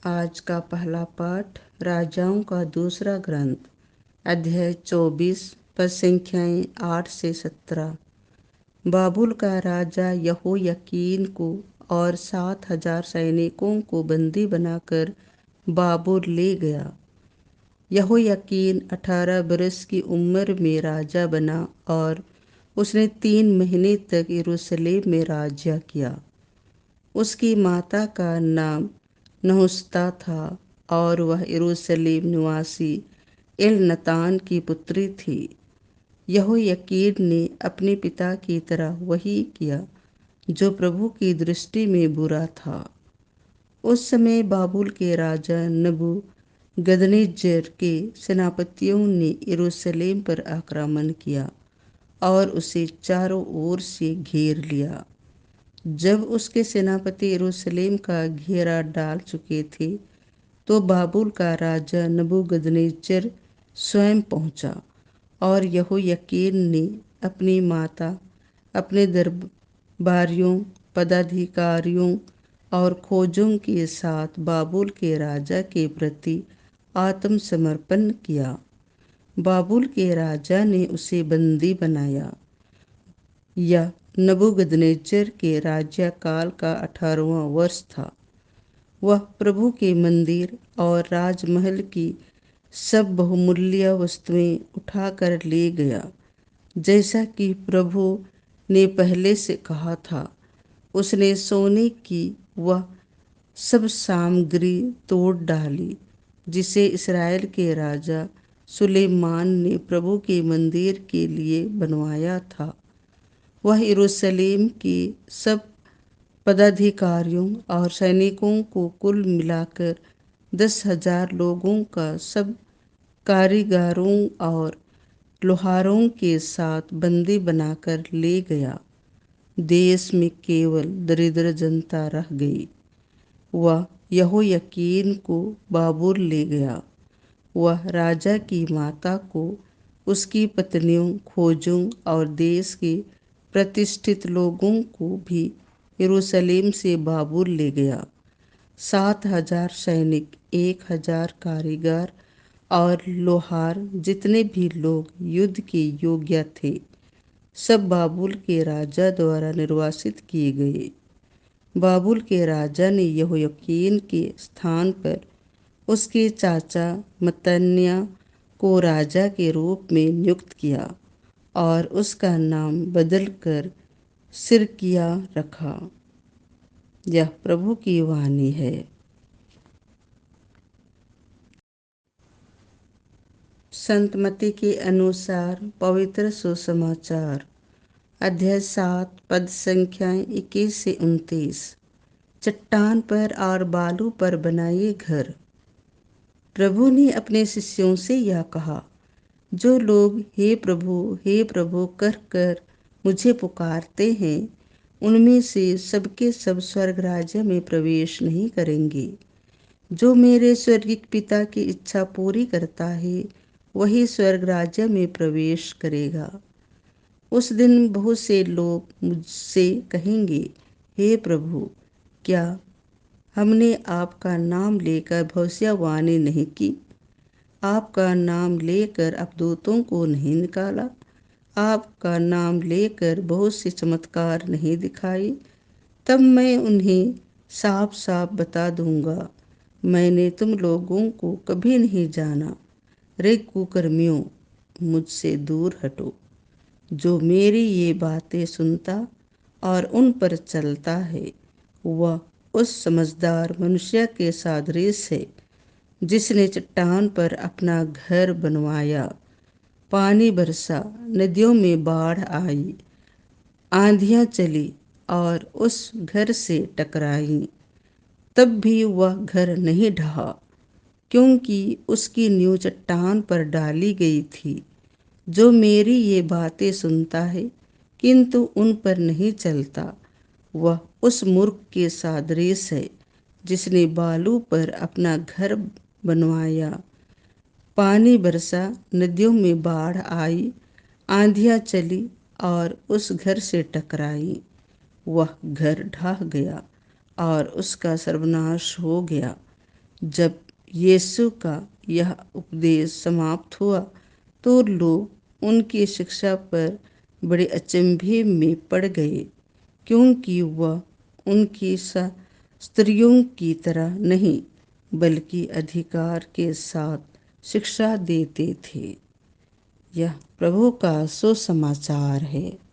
आज का पहला पाठ राजाओं का दूसरा ग्रंथ अध्याय 24 पद संख्याएं 8 से 17। बाबुल का राजा यहोयाकीन को और 7,000 सैनिकों को बंदी बनाकर बाबुल ले गया। यहोयाकीन 18 बरस की उम्र में राजा बना और उसने 3 महीने तक यरूशलेम में राज्य किया। उसकी माता का नाम नहुस्ता था और वह यरूशलेम निवासी एलनतान की पुत्री थी। यहोयाकीन ने अपने पिता की तरह वही किया जो प्रभु की दृष्टि में बुरा था। उस समय बाबुल के राजा नबूगदनेस्सर के सेनापतियों ने यरूशलेम पर आक्रमण किया और उसे चारों ओर से घेर लिया। जब उसके सेनापति यरूशलेम का घेरा डाल चुके थे तो बाबुल का राजा नबूगदनेस्सर स्वयं पहुंचा और यहोयाकीन ने अपनी माता, अपने दरबारियों, पदाधिकारियों और खोजों के साथ बाबुल के राजा के प्रति आत्मसमर्पण किया। बाबुल के राजा ने उसे बंदी बनाया। यह नबूगदनेस्सर के राज्यकाल का 18वां वर्ष था। वह प्रभु के मंदिर और राजमहल की सब बहुमूल्य वस्तुएं उठाकर ले गया, जैसा कि प्रभु ने पहले से कहा था। उसने सोने की वह सब सामग्री तोड़ डाली जिसे इस्राएल के राजा सुलेमान ने प्रभु के मंदिर के लिए बनवाया था। वह यरूशलेम के सब पदाधिकारियों और सैनिकों को कुल मिलाकर 10,000 लोगों का सब कारीगरों और लोहारों के साथ बंदी बनाकर ले गया। देश में केवल दरिद्र जनता रह गई। वह यहोयाकीन को बाबुल ले गया। वह राजा की माता को, उसकी पत्नियों, खोजों और देश के प्रतिष्ठित लोगों को भी यरूशलेम से बाबुल ले गया। 7,000 सैनिक, 1,000 कारीगर और लोहार, जितने भी लोग युद्ध के योग्य थे, सब बाबुल के राजा द्वारा निर्वासित किए गए। बाबुल के राजा ने यहोयाकीन के स्थान पर उसके चाचा मत्तन्याह को राजा के रूप में नियुक्त किया और उसका नाम बदलकर सिदकिय्याह रखा। यह प्रभु की वाणी है। संत मत्ती के अनुसार पवित्र सुसमाचार अध्याय 7 पद संख्याएं 21 से 29। चट्टान पर और बालू पर बनाए घर। प्रभु ने अपने शिष्यों से यह कहा, जो लोग हे प्रभु कह कर मुझे पुकारते हैं, उनमें से सबके सब स्वर्ग राज्य में प्रवेश नहीं करेंगे। जो मेरे स्वर्गिक पिता की इच्छा पूरी करता है, वही स्वर्ग राज्य में प्रवेश करेगा। उस दिन बहुत से लोग मुझसे कहेंगे, हे प्रभु, क्या हमने आपका नाम लेकर भविष्यवाणी नहीं की? आपका नाम लेकर अपदूतों को नहीं निकाला? आपका नाम लेकर बहुत से चमत्कार नहीं दिखाए? तब मैं उन्हें साफ साफ बता दूंगा, मैंने तुम लोगों को कभी नहीं जाना। रे कुकर्मियों, मुझसे दूर हटो। जो मेरी ये बातें सुनता और उन पर चलता है, वह उस समझदार मनुष्य के सदृश है जिसने चट्टान पर अपना घर बनवाया। पानी बरसा, नदियों में बाढ़ आई, आंधियां चली और उस घर से टकराई, तब भी वह घर नहीं ढहा, क्योंकि उसकी नींव चट्टान पर डाली गई थी। जो मेरी ये बातें सुनता है किंतु उन पर नहीं चलता, वह उस मूर्ख के सदृश है जिसने बालू पर अपना घर बनवाया। पानी बरसा, नदियों में बाढ़ आई, आंधियां चली और उस घर से टकराई। वह घर ढह गया और उसका सर्वनाश हो गया। जब यीशु का यह उपदेश समाप्त हुआ तो लोग उनकी शिक्षा पर बड़े अचंभे में पड़ गए, क्योंकि वह उनकी शास्त्रियों की तरह नहीं बल्कि अधिकार के साथ शिक्षा देते थे। यह प्रभु का सुसमाचार है।